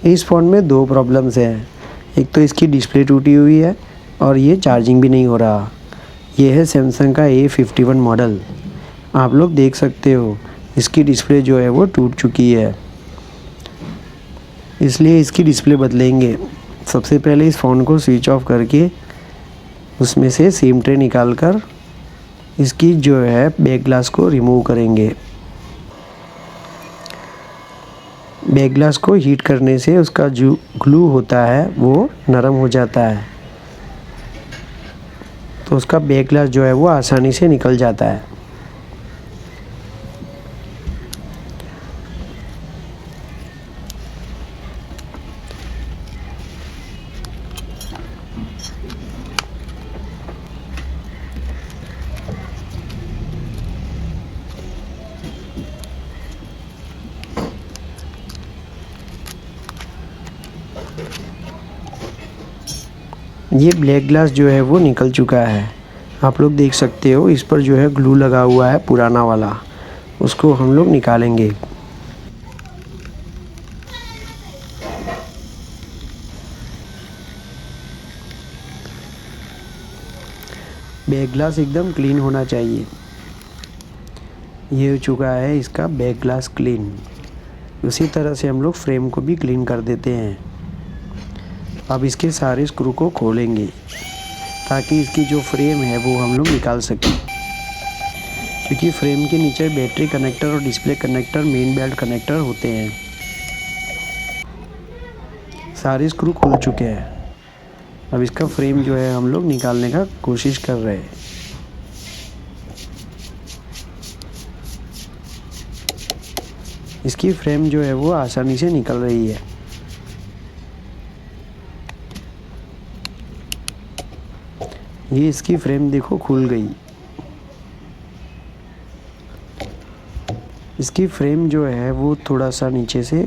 इस फ़ोन में दो प्रॉब्लम्स हैं, एक तो इसकी डिस्प्ले टूटी हुई है और ये चार्जिंग भी नहीं हो रहा। ये है सैमसंग का A51 मॉडल। आप लोग देख सकते हो इसकी डिस्प्ले जो है वो टूट चुकी है, इसलिए इसकी डिस्प्ले बदलेंगे। सबसे पहले इस फ़ोन को स्विच ऑफ करके उसमें से सिम ट्रे निकाल कर इसकी जो है बैक ग्लास को रिमूव करेंगे। बैक ग्लास को हीट करने से उसका जो ग्लू होता है वो नरम हो जाता है, तो उसका बैक ग्लास जो है वो आसानी से निकल जाता है। ये ब्लैक ग्लास जो है वो निकल चुका है। आप लोग देख सकते हो इस पर जो है ग्लू लगा हुआ है पुराना वाला, उसको हम लोग निकालेंगे। बैक ग्लास एकदम क्लीन होना चाहिए। ये हो चुका है इसका बैक ग्लास क्लीन। उसी तरह से हम लोग फ्रेम को भी क्लीन कर देते हैं। अब इसके सारे स्क्रू को खोलेंगे ताकि इसकी जो फ्रेम है वो हम लोग निकाल सकें, क्योंकि फ्रेम के नीचे बैटरी कनेक्टर और display connector, main belt connector होते हैं। सारे स्क्रू खुल चुके हैं। अब इसका फ्रेम जो है हम लोग निकालने का कोशिश कर रहे हैं। इसकी फ्रेम जो है वो आसानी से निकल रही है। ये इसकी फ्रेम देखो खुल गई। इसकी फ्रेम जो है वो थोड़ा सा नीचे से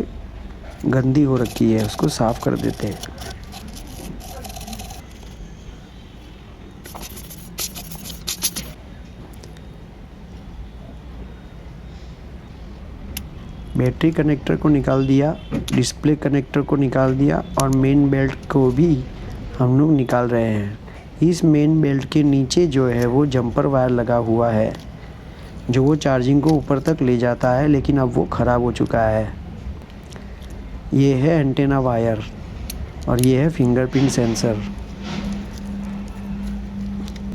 गंदी हो रखी है, उसको साफ कर देते हैं। बैटरी कनेक्टर को निकाल दिया, डिस्प्ले कनेक्टर को निकाल दिया और मेन बेल्ट को भी हम लोग निकाल रहे हैं। इस मेन बेल्ट के नीचे जो है वो जंपर वायर लगा हुआ है, जो वो चार्जिंग को ऊपर तक ले जाता है, लेकिन अब वो ख़राब हो चुका है। ये है एंटेना वायर और ये है फिंगरप्रिंट सेंसर।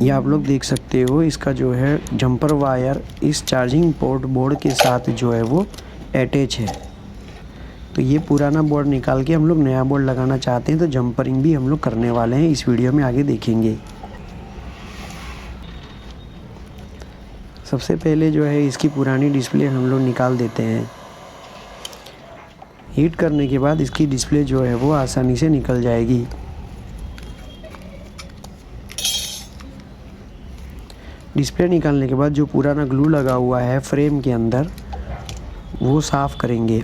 ये आप लोग देख सकते हो इसका जो है जंपर वायर इस चार्जिंग पोर्ट बोर्ड के साथ जो है वो अटैच है। तो ये पुराना बोर्ड निकाल के हम लोग नया बोर्ड लगाना चाहते हैं, तो जंपरिंग भी हम लोग करने वाले हैं, इस वीडियो में आगे देखेंगे। सबसे पहले जो है इसकी पुरानी डिस्प्ले हम लोग निकाल देते हैं। हीट करने के बाद इसकी डिस्प्ले जो है वो आसानी से निकल जाएगी। डिस्प्ले निकालने के बाद जो पुराना ग्लू लगा हुआ है फ्रेम के अंदर वो साफ़ करेंगे।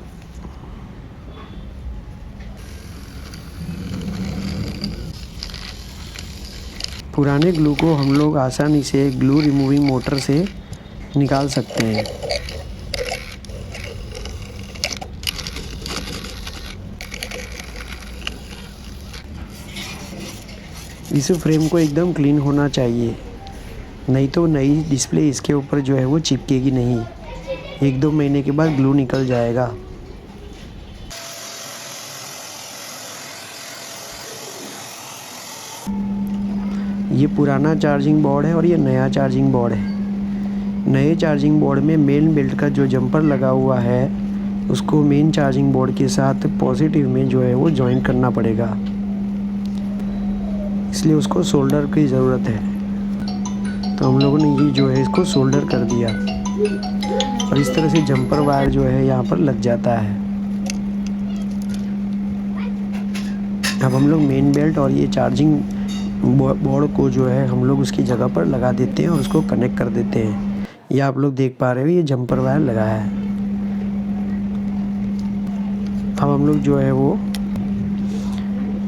पुराने ग्लू को हम लोग आसानी से ग्लू रिमूविंग मोटर से निकाल सकते हैं। इस फ्रेम को एकदम क्लीन होना चाहिए, नहीं तो नई डिस्प्ले इसके ऊपर जो है वो चिपकेगी नहीं। 1-2 महीने के बाद ग्लू निकल जाएगा। ये पुराना चार्जिंग बोर्ड है और ये नया चार्जिंग बोर्ड है। नए चार्जिंग बोर्ड में मेन बेल्ट का जो जंपर लगा हुआ है उसको मेन चार्जिंग बोर्ड के साथ पॉजिटिव में जो है वो जॉइन करना पड़ेगा, इसलिए उसको सोल्डर की ज़रूरत है। तो हम लोगों ने ये जो है इसको सोल्डर कर दिया और इस तरह से जंपर वायर जो है यहाँ पर लग जाता है। अब हम लोग मेन बेल्ट और ये चार्जिंग बोर्ड को जो है हम लोग उसकी जगह पर लगा देते हैं और उसको कनेक्ट कर देते हैं। ये आप लोग देख पा रहे हो ये जंपर वायर लगा है। अब हम लोग जो है वो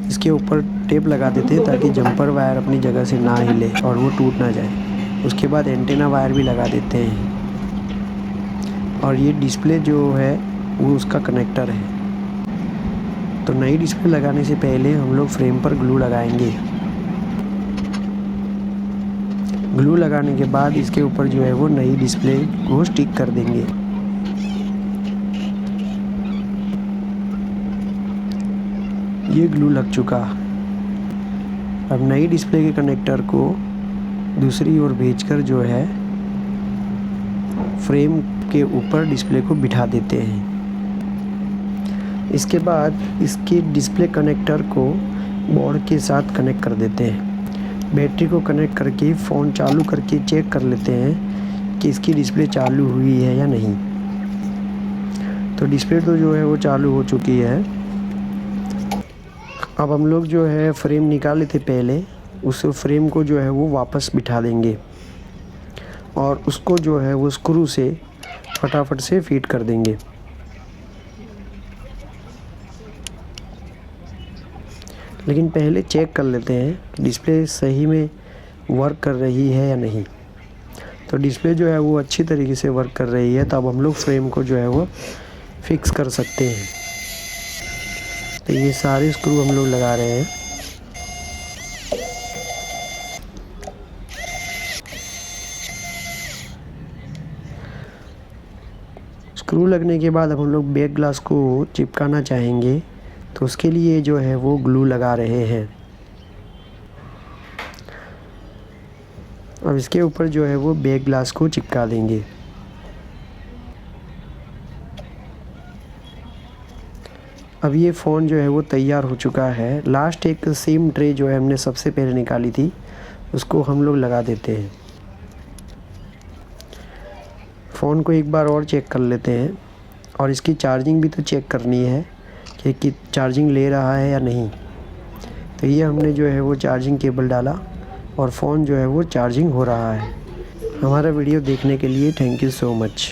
इसके ऊपर टेप लगा देते हैं ताकि जंपर वायर अपनी जगह से ना हिले और वो टूट ना जाए। उसके बाद एंटेना वायर भी लगा देते हैं और ये डिस्प्ले जो है वो उसका कनेक्टर है। तो नई डिस्प्ले लगाने से पहले हम लोग फ्रेम पर ग्लू लगाएंगे। ग्लू लगाने के बाद इसके ऊपर जो है वो नई डिस्प्ले को स्टिक कर देंगे। ये ग्लू लग चुका। अब नई डिस्प्ले के कनेक्टर को दूसरी ओर भेजकर जो है फ्रेम के ऊपर डिस्प्ले को बिठा देते हैं। इसके बाद इसके डिस्प्ले कनेक्टर को बोर्ड के साथ कनेक्ट कर देते हैं। बैटरी को कनेक्ट करके फ़ोन चालू करके चेक कर लेते हैं कि इसकी डिस्प्ले चालू हुई है या नहीं। तो डिस्प्ले तो जो है वो चालू हो चुकी है। अब हम लोग जो है फ्रेम निकाले थे पहले, उस फ्रेम को जो है वो वापस बिठा देंगे और उसको जो है वो स्क्रू से फटाफट से फिट कर देंगे। लेकिन पहले चेक कर लेते हैं कि डिस्प्ले सही में वर्क कर रही है या नहीं। तो डिस्प्ले जो है वो अच्छी तरीके से वर्क कर रही है, तो अब हम लोग फ्रेम को जो है वो फिक्स कर सकते हैं। तो ये सारे स्क्रू हम लोग लगा रहे हैं। स्क्रू लगने के बाद अब हम लोग बैक ग्लास को चिपकाना चाहेंगे, तो उसके लिए जो है वो ग्लू लगा रहे हैं। अब इसके ऊपर जो है वो बैक ग्लास को चिपका देंगे। अब ये फ़ोन जो है वो तैयार हो चुका है। लास्ट एक सिम ट्रे जो है हमने सबसे पहले निकाली थी, उसको हम लोग लगा देते हैं। फ़ोन को एक बार और चेक कर लेते हैं और इसकी चार्जिंग भी तो चेक करनी है कि चार्जिंग ले रहा है या नहीं। तो ये हमने जो है वो चार्जिंग केबल डाला और फ़ोन जो है वो चार्जिंग हो रहा है। हमारा वीडियो देखने के लिए थैंक यू सो मच।